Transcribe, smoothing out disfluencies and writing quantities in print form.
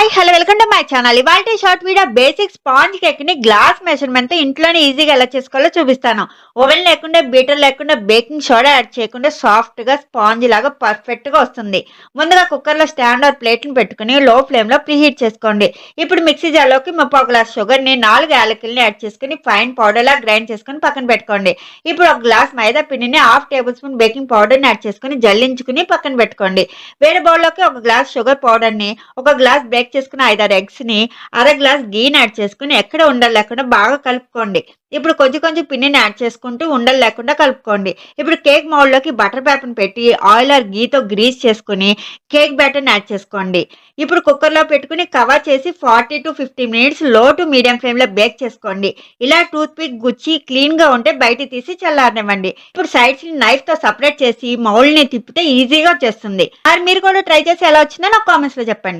Hi hello welcome to my channel. ఇవాల్టి short video basic sponge cake ని glass measurement తో ఇంట్లోనే ఈజీగా ఎలా చేసుకోవాలో చూపిస్తాను. ఓవెన్ లేకుండా బీటర్ లేకుండా బేకింగ్ సోడా యాడ్ చేయకుండా సాఫ్ట్ గా స్పాంజ్ లాగా పర్ఫెక్ట్ గా వస్తుంది. ముందుగా కుక్కర్ లో స్టాండ్ ఆర్ ప్లేట్ ని పెట్టుకుని లో ఫ్లేమ్ లో ప్రీహీట్ చేసుకోండి. ఇప్పుడు మిక్సీ జార్ లోకి 3 గ్లాస్ షుగర్ ని 4 యాలకుల్ని యాడ్ చేసుకుని ఫైన్ పౌడర్ లా గ్రైండ్ చేసుకుని పక్కన పెట్టుకోండి. ఇప్పుడు 1 గ్లాస్ మైదా పిండిని 1/2 టేబుల్ స్పూన్ బేకింగ్ పౌడర్ ని యాడ్ చేసుకుని జల్లించుకుని పక్కన పెట్టుకోండి. వేరే బౌల్ లోకి 1 గ్లాస్ షుగర్ పౌడర్ ని 1 గ్లాస్ బ్రేక్ చేసుకున్న 5-6 ఎగ్స్ ని అర గ్లాస్ గీని యాడ్ చేసుకుని ఎక్కడ ఉండలు లేకుండా బాగా కలుపుకోండి. ఇప్పుడు కొంచెం పిండిని యాడ్ చేసుకుంటూ ఉండలు లేకుండా కలుపుకోండి. ఇప్పుడు కేక్ మౌల్డ్ లోకి బటర్ పేపర్ పెట్టి ఆయిల్ ఆర్ గీతో గ్రీస్ చేసుకుని కేక్ బ్యాటర్ యాడ్ చేసుకోండి. ఇప్పుడు కుక్కర్ లో పెట్టుకుని కవర్ చేసి 40 to 50 మినిట్స్ లో టు మీడియం ఫ్లేమ్ లో బేక్ చేసుకోండి. ఇలా టూత్ పిక్ గుచ్చి క్లీన్ గా ఉంటే బయట తీసి చల్లారనివ్వండి. ఇప్పుడు సైడ్స్ ని నైఫ్ తో సెపరేట్ చేసి మౌల్డ్ ని తిప్పితే ఈజీగా వచ్చేస్తుంది. మరి మీరు కూడా ట్రై చేసి ఎలా వచ్చిందో నాకు కామెంట్స్ లో చెప్పండి.